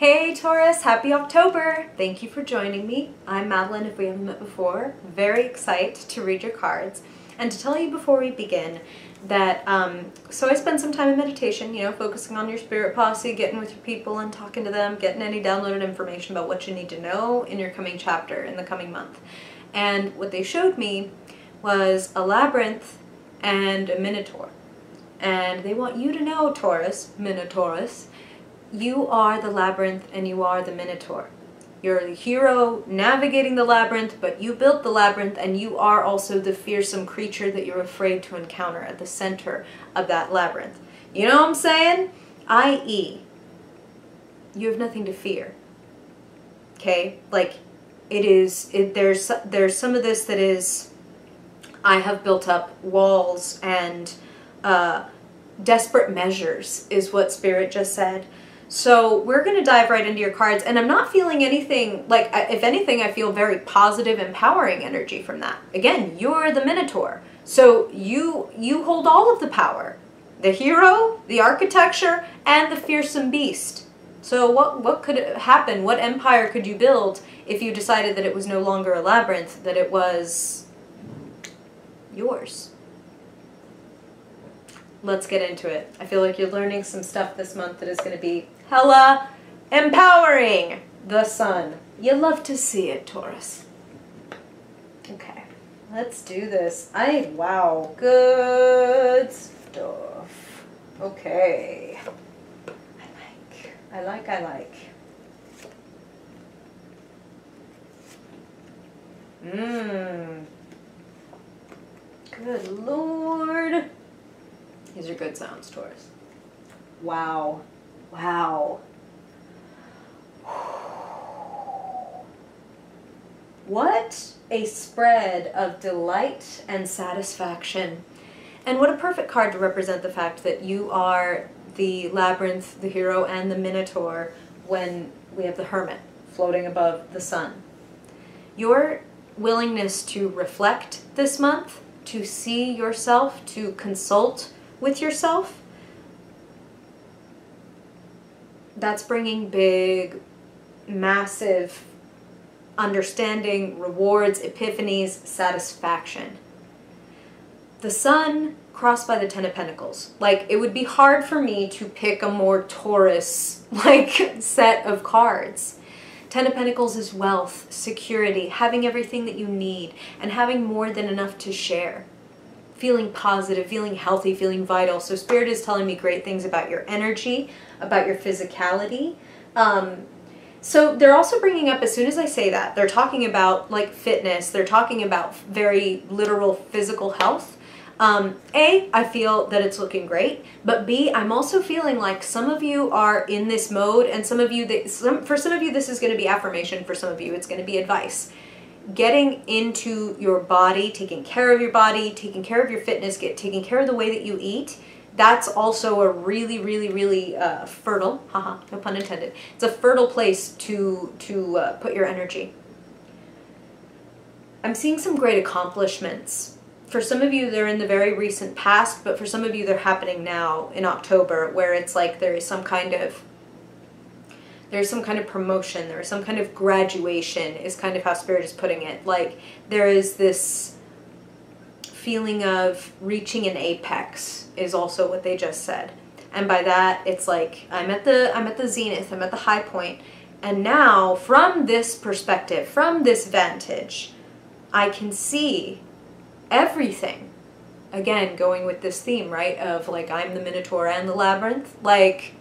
Hey Taurus, happy October! Thank you for joining me. I'm Madeline, if we haven't met before. Very excited to read your cards. And to tell you before we begin that, so I spend some time in meditation, you know, focusing on your spirit posse, getting with your people and talking to them, getting any downloaded information about what you need to know in your coming chapter, in the coming month. And what they showed me was a labyrinth and a minotaur. And they want you to know, Taurus, Minotaurus, you are the labyrinth and you are the minotaur. You're the hero navigating the labyrinth, but you built the labyrinth and you are also the fearsome creature that you're afraid to encounter at the center of that labyrinth. You know what I'm saying? I.e., you have nothing to fear. Okay? Like, there's some of this that is, I have built up walls and desperate measures is what Spirit just said. So we're going to dive right into your cards, and I'm not feeling anything, like, if anything, I feel very positive, empowering energy from that. Again, you're the Minotaur. So you hold all of the power. The hero, the architecture, and the fearsome beast. So what could happen? What empire could you build if you decided that it was no longer a labyrinth, that it was yours? Let's get into it. I feel like you're learning some stuff this month that is going to be hella empowering. The sun. You love to see it, Taurus. Okay, let's do this. Wow, good stuff. Okay. I like. Good Lord. These are good sounds, Taurus. Wow. Wow. What a spread of delight and satisfaction. And what a perfect card to represent the fact that you are the labyrinth, the hero, and the minotaur when we have the hermit floating above the sun. Your willingness to reflect this month, to see yourself, to consult with yourself, that's bringing big, massive understanding, rewards, epiphanies, satisfaction. The sun crossed by the Ten of Pentacles. Like, it would be hard for me to pick a more Taurus, like, set of cards. Ten of Pentacles is wealth, security, having everything that you need, and having more than enough to share. Feeling positive, feeling healthy, feeling vital. So Spirit is telling me great things about your energy, about your physicality. So they're also bringing up, as soon as I say that, they're talking about, like, fitness. They're talking about very literal physical health. A, I feel that it's looking great, but B, I'm also feeling like some of you are in this mode, and some of you, for some of you this is going to be affirmation, for some of you it's going to be advice. Getting into your body, taking care of your body, taking care of your fitness, taking care of the way that you eat, that's also a really, really, really fertile, haha, no pun intended, it's a fertile place to put your energy. I'm seeing some great accomplishments. For some of you, they're in the very recent past, but for some of you, they're happening now in October, where it's like there's some kind of promotion, there is some kind of graduation, is kind of how Spirit is putting it. Like, there is this feeling of reaching an apex, is also what they just said. And by that, it's like, I'm at the zenith, I'm at the high point, and now, from this perspective, from this vantage, I can see everything. Again, going with this theme, right, of, like, I'm the Minotaur and the Labyrinth. Like,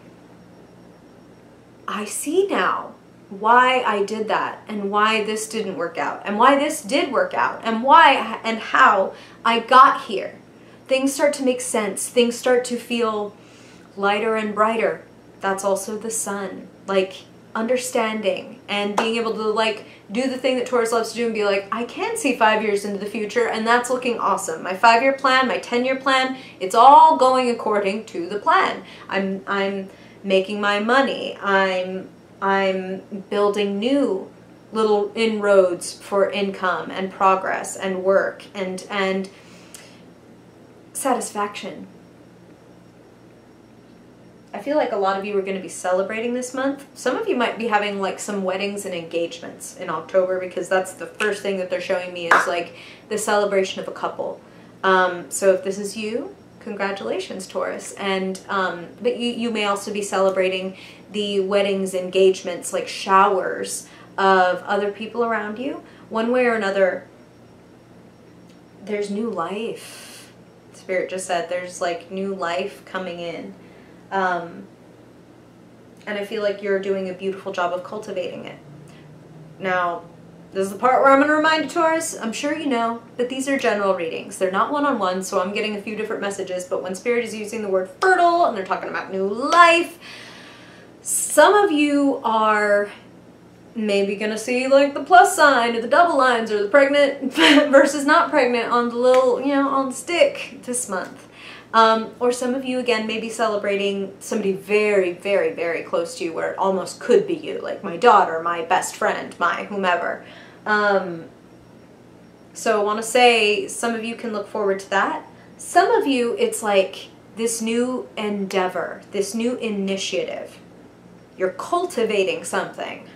I see now why I did that, and why this didn't work out, and why this did work out, and why and how I got here. Things start to make sense. Things start to feel lighter and brighter. That's also the sun. Like, understanding and being able to, like, do the thing that Taurus loves to do and be like, I can see 5 years into the future, and that's looking awesome. My 5-year plan, my 10-year plan, it's all going according to the plan. I'm making my money. I'm building new little inroads for income and progress and work and satisfaction. I feel like a lot of you are going to be celebrating this month. Some of you might be having like some weddings and engagements in October, because that's the first thing that they're showing me is like the celebration of a couple. So if this is you, congratulations, Taurus. And but you may also be celebrating the weddings, engagements, like showers of other people around you. One way or another, there's new life. Spirit just said there's like new life coming in. And I feel like you're doing a beautiful job of cultivating it. Now, this is the part where I'm going to remind you, Taurus, I'm sure you know, but these are general readings. They're not one-on-one, so I'm getting a few different messages, but when Spirit is using the word fertile, and they're talking about new life, some of you are maybe going to see like the plus sign, or the double lines, or the pregnant versus not pregnant on the little, you know, on the stick this month. Or some of you, again, may be celebrating somebody very, very, very close to you, where it almost could be you, like my daughter, my best friend, my whomever. So I want to say some of you can look forward to that. Some of you, it's like this new endeavor, this new initiative. You're cultivating something.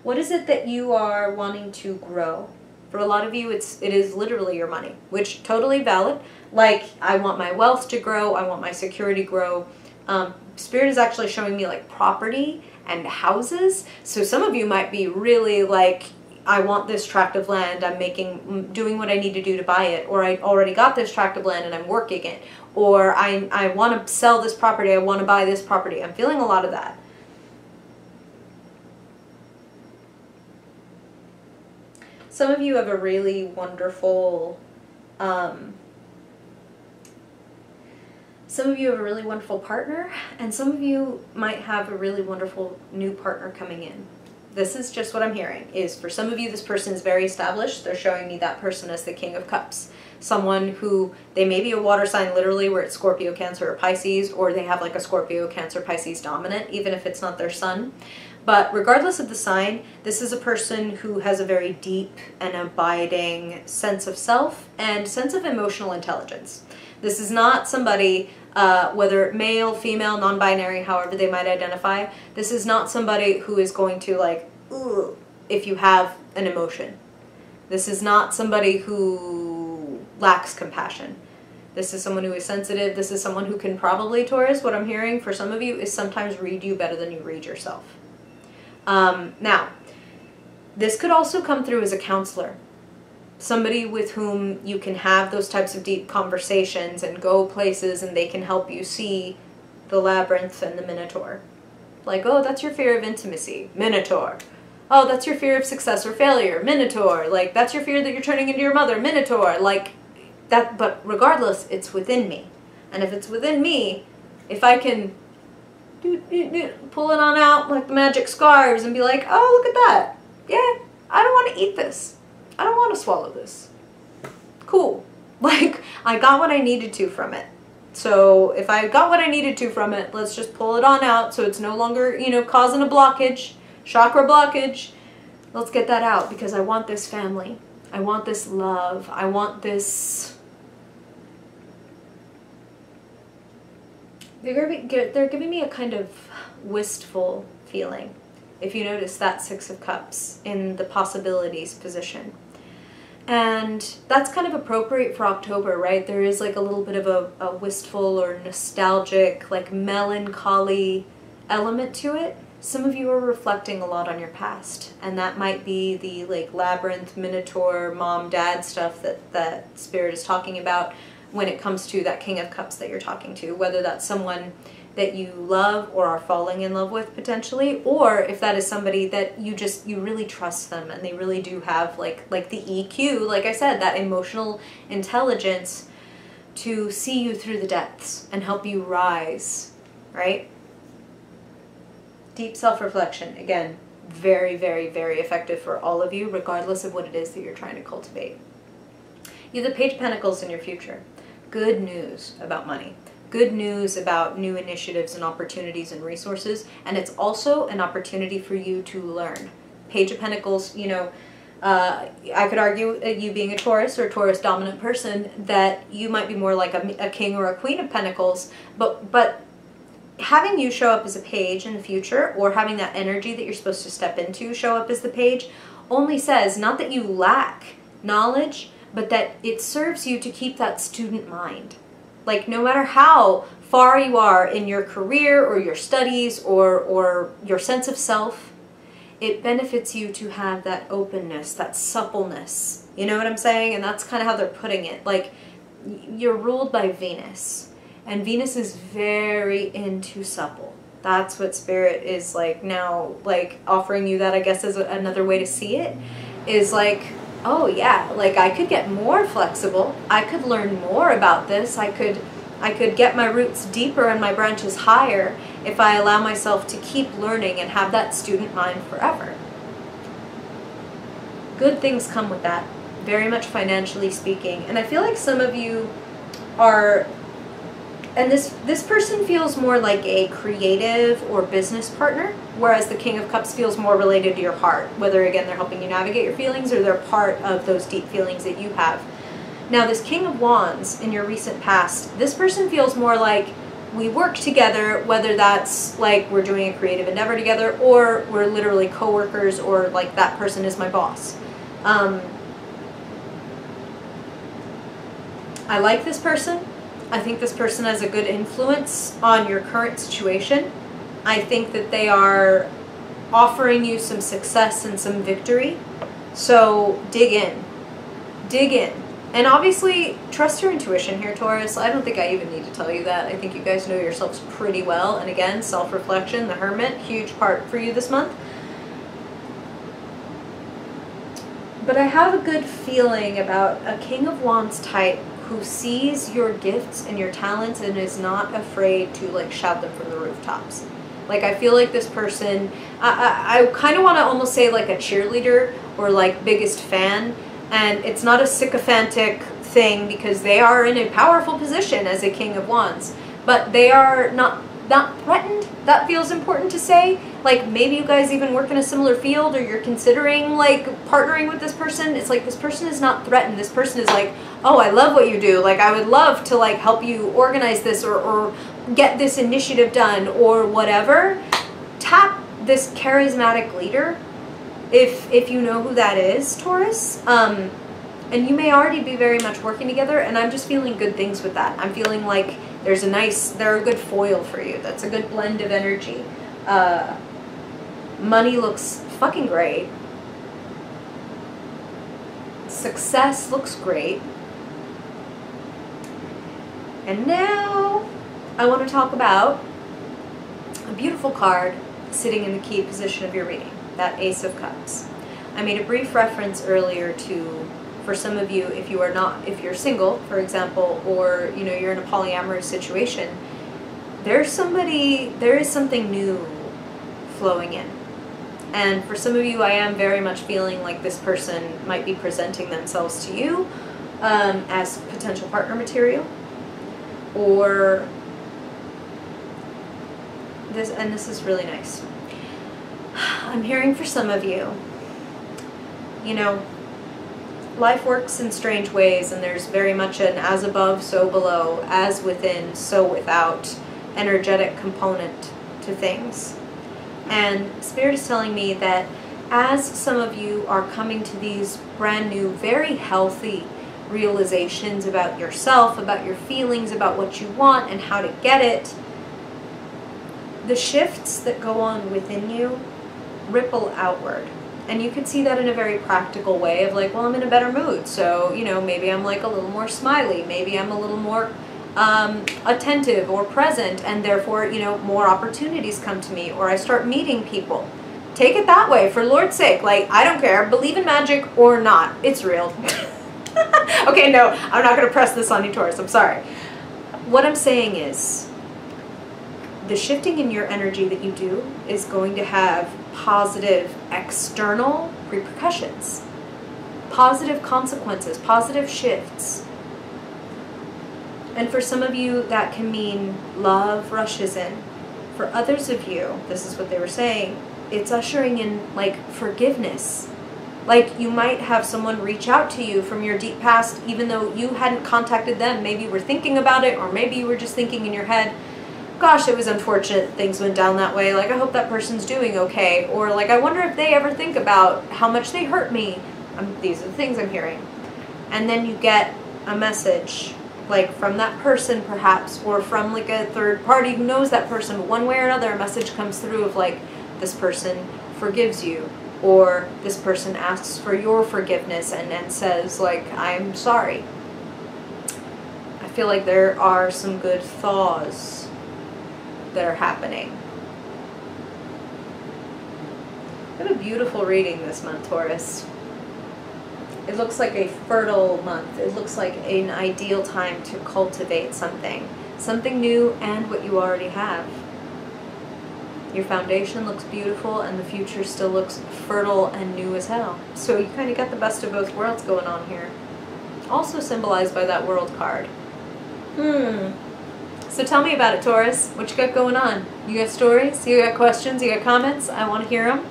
What is it that you are wanting to grow? For a lot of you, it is literally your money, which totally valid. Like, I want my wealth to grow. I want my security to grow. Spirit is actually showing me like property and houses. So some of you might be really like, I want this tract of land. I'm doing what I need to do to buy it. Or I already got this tract of land and I'm working it. Or I want to sell this property. I want to buy this property. I'm feeling a lot of that. Some of you have a really wonderful, partner, and some of you might have a really wonderful new partner coming in. This is just what I'm hearing, is for some of you, this person is very established. They're showing me that person as the King of Cups. Someone who, they may be a water sign literally, where it's Scorpio, Cancer, or Pisces, or they have like a Scorpio, Cancer, Pisces dominant, even if it's not their sun. But regardless of the sign, this is a person who has a very deep and abiding sense of self and sense of emotional intelligence. This is not somebody, whether male, female, non-binary, however they might identify, this is not somebody who is going to like, ugh, if you have an emotion. This is not somebody who lacks compassion. This is someone who is sensitive. This is someone who can probably, Taurus, what I'm hearing for some of you is sometimes read you better than you read yourself. Now, this could also come through as a counselor. Somebody with whom you can have those types of deep conversations and go places, and they can help you see the labyrinth and the minotaur. Like, oh, that's your fear of intimacy, minotaur. Oh, that's your fear of success or failure, minotaur. Like, that's your fear that you're turning into your mother, minotaur. Like, that, but regardless, it's within me. And if it's within me, if I can pull it on out like the magic scarves and be like, oh, look at that. Yeah, I don't want to eat this. I don't want to swallow this. Cool. Like, I got what I needed to from it. So if I got what I needed to from it, let's just pull it on out so it's no longer, you know, causing a blockage, chakra blockage. Let's get that out, because I want this family. I want this love. I want this... They're giving me a kind of wistful feeling. If you notice that Six of Cups in the possibilities position. And that's kind of appropriate for October, right? There is like a little bit of a wistful or nostalgic, like melancholy element to it. Some of you are reflecting a lot on your past, and that might be the like labyrinth, minotaur, mom, dad stuff that Spirit is talking about when it comes to that King of Cups that you're talking to, whether that's someone that you love or are falling in love with potentially, or if that is somebody that you really trust them and they really do have like the EQ, like I said, that emotional intelligence to see you through the depths and help you rise, right? Deep self-reflection, again, very, very, very effective for all of you, regardless of what it is that you're trying to cultivate. You have the Page of Pentacles in your future. Good news about money. Good news about new initiatives and opportunities and resources. And it's also an opportunity for you to learn. Page of Pentacles, you know, I could argue, you being a Taurus or a Taurus dominant person, that you might be more like a king or a queen of pentacles, but having you show up as a page in the future, or having that energy that you're supposed to step into show up as the page, only says not that you lack knowledge, but that it serves you to keep that student mind. Like, no matter how far you are in your career or your studies or your sense of self, it benefits you to have that openness, that suppleness. You know what I'm saying? And that's kind of how they're putting it. Like, you're ruled by Venus, and Venus is very into supple. That's what Spirit is like now, like offering you that, I guess, as another way to see it, is like, oh yeah, like I could get more flexible. I could learn more about this. I could get my roots deeper and my branches higher if I allow myself to keep learning and have that student mind forever. Good things come with that, very much financially speaking. And I feel like some of you are, and this person feels more like a creative or business partner, whereas the King of Cups feels more related to your heart, whether again they're helping you navigate your feelings or they're part of those deep feelings that you have. Now this King of Wands in your recent past, this person feels more like we work together, whether that's like we're doing a creative endeavor together or we're literally co-workers, or like that person is my boss. I like this person. I think this person has a good influence on your current situation. I think that they are offering you some success and some victory. So dig in. Dig in. And obviously, trust your intuition here, Taurus. I don't think I even need to tell you that. I think you guys know yourselves pretty well. And again, self-reflection, the Hermit, huge part for you this month. But I have a good feeling about a King of Wands type who sees your gifts and your talents and is not afraid to like shout them from the rooftops. Like, I feel like this person, I kind of want to almost say like a cheerleader or like biggest fan. And it's not a sycophantic thing because they are in a powerful position as a King of Wands. But they are not threatened. That feels important to say. Like, maybe you guys even work in a similar field, or you're considering like partnering with this person. It's like this person is not threatened. This person is like, oh, I love what you do. Like, I would love to like help you organize this or get this initiative done or whatever. Tap this charismatic leader if you know who that is, Taurus. And you may already be very much working together, and I'm just feeling good things with that. I'm feeling like they're a good foil for you. That's a good blend of energy. Money looks fucking great. Success looks great. And now I want to talk about a beautiful card sitting in the key position of your reading, that Ace of Cups. I made a brief reference earlier to, for some of you, if you're single, for example, or you know you're in a polyamorous situation, there is something new flowing in. And for some of you, I am very much feeling like this person might be presenting themselves to you as potential partner material, or this, and this is really nice. I'm hearing for some of you, you know, life works in strange ways, and there's very much an as above, so below, as within, so without energetic component to things. And Spirit is telling me that as some of you are coming to these brand new, very healthy realizations about yourself, about your feelings, about what you want and how to get it, the shifts that go on within you ripple outward. And you can see that in a very practical way of like, well, I'm in a better mood, so, you know, maybe I'm like a little more smiley, maybe I'm a little more attentive or present, and therefore, you know, more opportunities come to me, or I start meeting people. Take it that way, for Lord's sake. Like, I don't care, believe in magic or not, it's real. Okay, no, I'm not going to press this on you, Taurus, I'm sorry. What I'm saying is, the shifting in your energy that you do is going to have positive external repercussions, positive consequences, positive shifts. And for some of you, that can mean love rushes in. For others of you, this is what they were saying, it's ushering in like forgiveness Like, you might have someone reach out to you from your deep past, even though you hadn't contacted them. Maybe you were thinking about it, or maybe you were just thinking in your head, gosh, it was unfortunate things went down that way. Like, I hope that person's doing okay. Or, like, I wonder if they ever think about how much they hurt me. These are the things I'm hearing. And then you get a message, like, from that person, perhaps, or from, like, a third party who knows that person. But one way or another, a message comes through of, like, this person forgives you. Or this person asks for your forgiveness and says, like, I'm sorry. I feel like there are some good thaws that are happening. What a beautiful reading this month, Taurus. It looks like a fertile month. It looks like an ideal time to cultivate something. Something new and what you already have. Your foundation looks beautiful and the future still looks fertile and new as hell. So you kind of got the best of both worlds going on here. Also symbolized by that World card. So tell me about it, Taurus. What you got going on? You got stories? You got questions? You got comments? I want to hear them.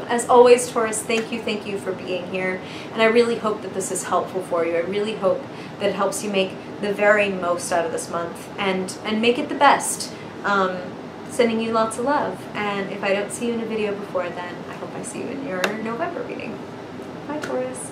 As always, Taurus, thank you for being here. And I really hope that this is helpful for you. I really hope that it helps you make the very most out of this month and make it the best. Sending you lots of love. And if I don't see you in a video before then, I hope I see you in your November reading. Bye, Taurus.